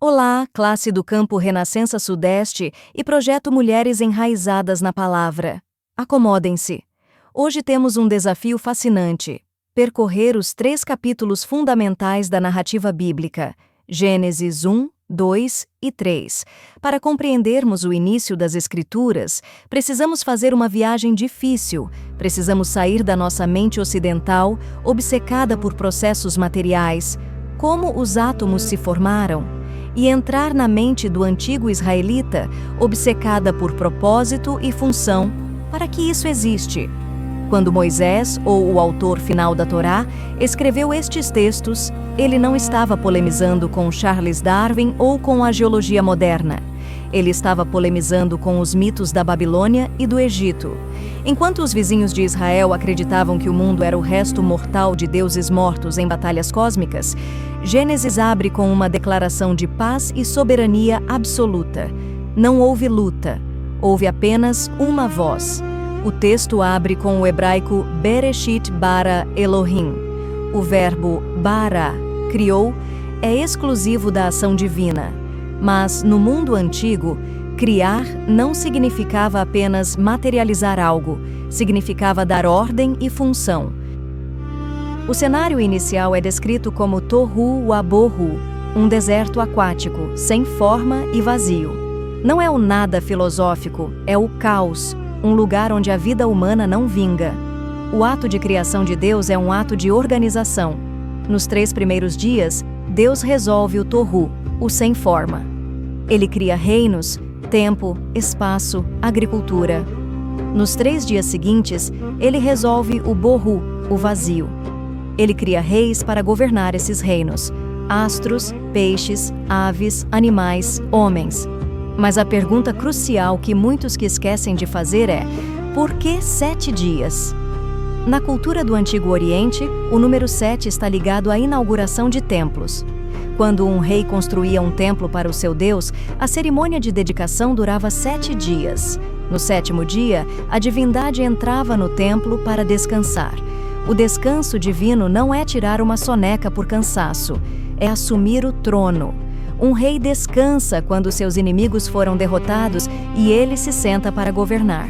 Olá, classe do Campo Renascença Sudeste e Projeto Mulheres Enraizadas na Palavra. Acomodem-se. Hoje temos um desafio fascinante: percorrer os 3 capítulos fundamentais da narrativa bíblica, Gênesis 1, 2 e 3. Para compreendermos o início das Escrituras, precisamos fazer uma viagem difícil. Precisamos sair da nossa mente ocidental, obcecada por processos materiais, como os átomos se formaram, e entrar na mente do antigo israelita, obcecada por propósito e função. Para que isso existe? Quando Moisés, ou o autor final da Torá, escreveu estes textos, ele não estava polemizando com Charles Darwin ou com a geologia moderna. Ele estava polemizando com os mitos da Babilônia e do Egito. Enquanto os vizinhos de Israel acreditavam que o mundo era o resto mortal de deuses mortos em batalhas cósmicas, Gênesis abre com uma declaração de paz e soberania absoluta. Não houve luta, houve apenas uma voz. O texto abre com o hebraico Bereshit bara Elohim. O verbo bara, criou, é exclusivo da ação divina. Mas, no mundo antigo, criar não significava apenas materializar algo, significava dar ordem e função. O cenário inicial é descrito como Tohu Wabohu, um deserto aquático, sem forma e vazio. Não é o nada filosófico, é o caos, um lugar onde a vida humana não vinga. O ato de criação de Deus é um ato de organização. Nos 3 primeiros dias, Deus resolve o Tohu, o sem forma. Ele cria reinos, tempo, espaço, agricultura. Nos 3 dias seguintes, ele resolve o Bohu, o vazio. Ele cria reis para governar esses reinos: astros, peixes, aves, animais, homens. Mas a pergunta crucial que muitos que esquecem de fazer é: por que 7 dias? Na cultura do Antigo Oriente, o número 7 está ligado à inauguração de templos. Quando um rei construía um templo para o seu Deus, a cerimônia de dedicação durava 7 dias. No 7º dia, a divindade entrava no templo para descansar. O descanso divino não é tirar uma soneca por cansaço, é assumir o trono. Um rei descansa quando seus inimigos foram derrotados e ele se senta para governar.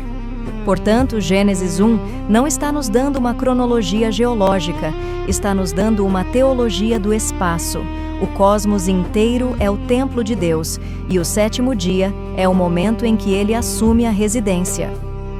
Portanto, Gênesis 1 não está nos dando uma cronologia geológica, está nos dando uma teologia do espaço. O cosmos inteiro é o templo de Deus, e o 7º dia é o momento em que ele assume a residência.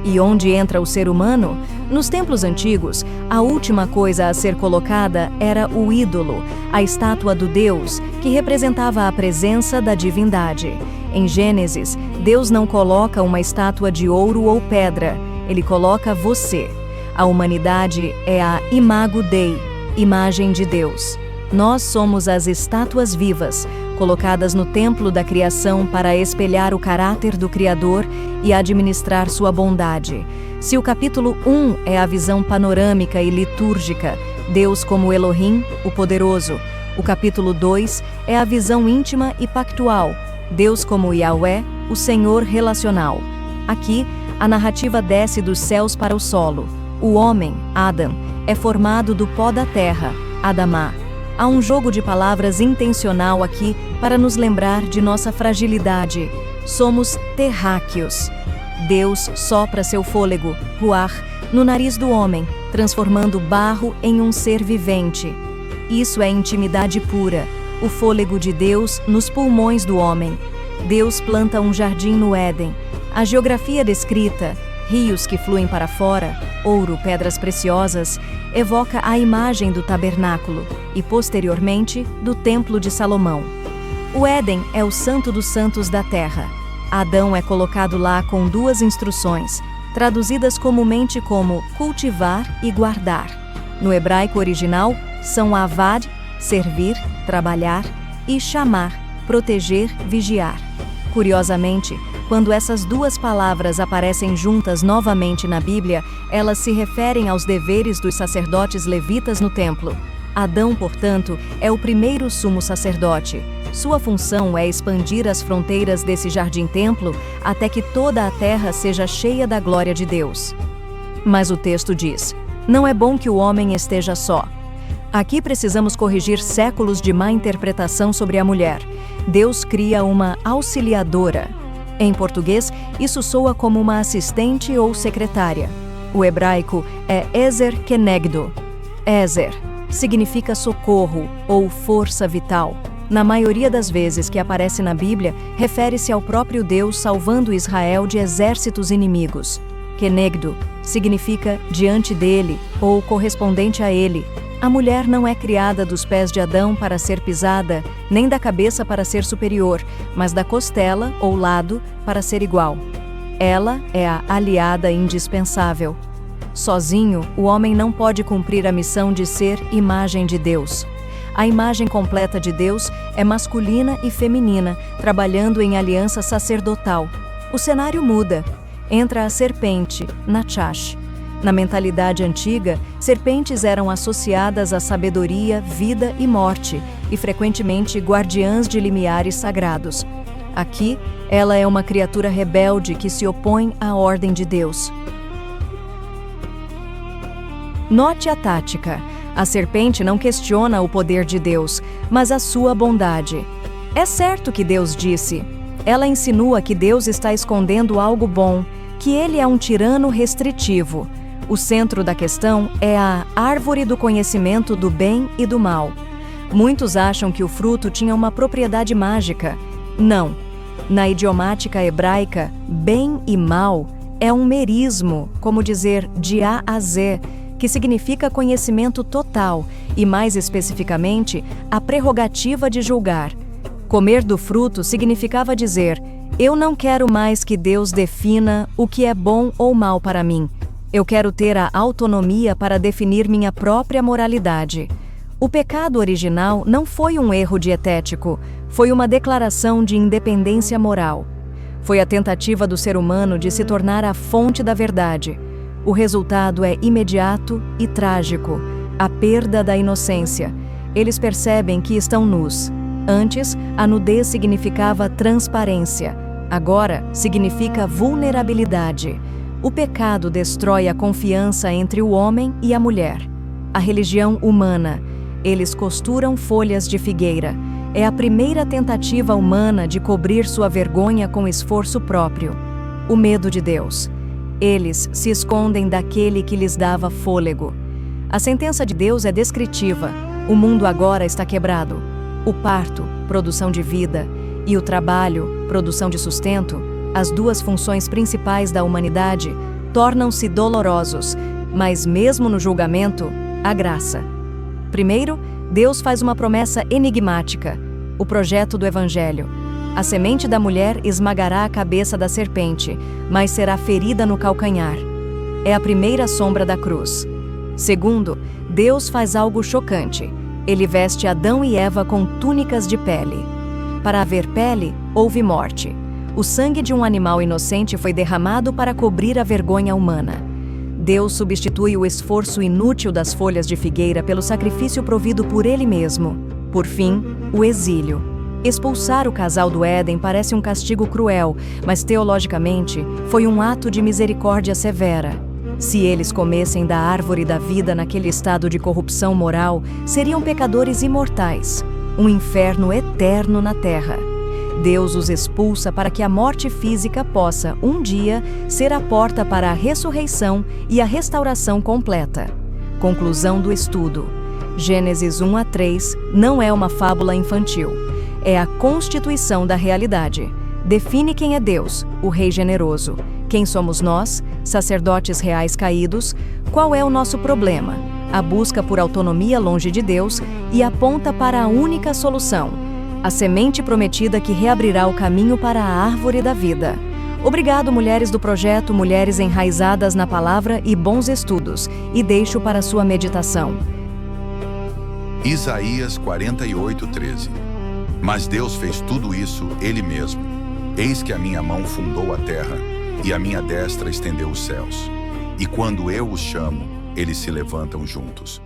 E onde entra o ser humano? Nos templos antigos, a última coisa a ser colocada era o ídolo, a estátua do Deus, que representava a presença da divindade. Em Gênesis, Deus não coloca uma estátua de ouro ou pedra, ele coloca você. A humanidade é a Imago Dei, imagem de Deus. Nós somos as estátuas vivas, colocadas no templo da criação para espelhar o caráter do Criador e administrar sua bondade. Se o capítulo 1 é a visão panorâmica e litúrgica, Deus como Elohim, o poderoso, o capítulo 2 é a visão íntima e pactual, Deus como Yahweh, o Senhor relacional. Aqui, a narrativa desce dos céus para o solo. O homem, Adam, é formado do pó da terra, Adamá. Há um jogo de palavras intencional aqui para nos lembrar de nossa fragilidade. Somos terráqueos. Deus sopra seu fôlego, ruach, no nariz do homem, transformando barro em um ser vivente. Isso é intimidade pura, o fôlego de Deus nos pulmões do homem. Deus planta um jardim no Éden. A geografia descrita, rios que fluem para fora, ouro, pedras preciosas, evoca a imagem do tabernáculo e, posteriormente, do Templo de Salomão. O Éden é o santo dos santos da terra. Adão é colocado lá com 2 instruções, traduzidas comumente como cultivar e guardar. No hebraico original, são avad, servir, trabalhar, e chamar, proteger, vigiar. Curiosamente, quando essas 2 palavras aparecem juntas novamente na Bíblia, elas se referem aos deveres dos sacerdotes levitas no templo. Adão, portanto, é o primeiro sumo sacerdote. Sua função é expandir as fronteiras desse jardim-templo até que toda a terra seja cheia da glória de Deus. Mas o texto diz: não é bom que o homem esteja só. Aqui precisamos corrigir séculos de má interpretação sobre a mulher. Deus cria uma auxiliadora. Em português, isso soa como uma assistente ou secretária. O hebraico é Ezer Kenegdo. Ezer significa socorro ou força vital. Na maioria das vezes que aparece na Bíblia, refere-se ao próprio Deus salvando Israel de exércitos inimigos. Kenegdo significa diante dele ou correspondente a ele. A mulher não é criada dos pés de Adão para ser pisada, nem da cabeça para ser superior, mas da costela ou lado para ser igual. Ela é a aliada indispensável. Sozinho, o homem não pode cumprir a missão de ser imagem de Deus. A imagem completa de Deus é masculina e feminina, trabalhando em aliança sacerdotal. O cenário muda. Entra a serpente, Nachash. Na mentalidade antiga, serpentes eram associadas à sabedoria, vida e morte, e frequentemente guardiãs de limiares sagrados. Aqui, ela é uma criatura rebelde que se opõe à ordem de Deus. Note a tática. A serpente não questiona o poder de Deus, mas a sua bondade. É certo que Deus disse. Ela insinua que Deus está escondendo algo bom, que ele é um tirano restritivo. O centro da questão é a árvore do conhecimento do bem e do mal. Muitos acham que o fruto tinha uma propriedade mágica. Não. Na idiomática hebraica, bem e mal é um merismo, como dizer de A a Z, que significa conhecimento total e, mais especificamente, a prerrogativa de julgar. Comer do fruto significava dizer: eu não quero mais que Deus defina o que é bom ou mal para mim. Eu quero ter a autonomia para definir minha própria moralidade. O pecado original não foi um erro dietético, foi uma declaração de independência moral. Foi a tentativa do ser humano de se tornar a fonte da verdade. O resultado é imediato e trágico, a perda da inocência. Eles percebem que estão nus. Antes, a nudez significava transparência. Agora, significa vulnerabilidade. O pecado destrói a confiança entre o homem e a mulher. A religião humana. Eles costuram folhas de figueira. É a primeira tentativa humana de cobrir sua vergonha com esforço próprio. O medo de Deus. Eles se escondem daquele que lhes dava fôlego. A sentença de Deus é descritiva. O mundo agora está quebrado. O parto, produção de vida, e o trabalho, produção de sustento, as duas funções principais da humanidade, tornam-se dolorosos, mas mesmo no julgamento, a graça. Primeiro, Deus faz uma promessa enigmática, o projeto do Evangelho. A semente da mulher esmagará a cabeça da serpente, mas será ferida no calcanhar. É a primeira sombra da cruz. Segundo, Deus faz algo chocante. Ele veste Adão e Eva com túnicas de pele. Para haver pele, houve morte. O sangue de um animal inocente foi derramado para cobrir a vergonha humana. Deus substitui o esforço inútil das folhas de figueira pelo sacrifício provido por Ele mesmo. Por fim, o exílio. Expulsar o casal do Éden parece um castigo cruel, mas teologicamente foi um ato de misericórdia severa. Se eles comessem da árvore da vida naquele estado de corrupção moral, seriam pecadores imortais, um inferno eterno na terra. Deus os expulsa para que a morte física possa, um dia, ser a porta para a ressurreição e a restauração completa. Conclusão do estudo. Gênesis 1 a 3 não é uma fábula infantil. É a constituição da realidade. Define quem é Deus, o Rei generoso. Quem somos nós, sacerdotes reais caídos? Qual é o nosso problema? A busca por autonomia longe de Deus e aponta para a única solução: a semente prometida que reabrirá o caminho para a árvore da vida. Obrigado, mulheres do projeto Mulheres Enraizadas na Palavra e bons estudos, e deixo para sua meditação. Isaías 48:13. Mas Deus fez tudo isso Ele mesmo. Eis que a minha mão fundou a terra, e a minha destra estendeu os céus. E quando eu os chamo, eles se levantam juntos.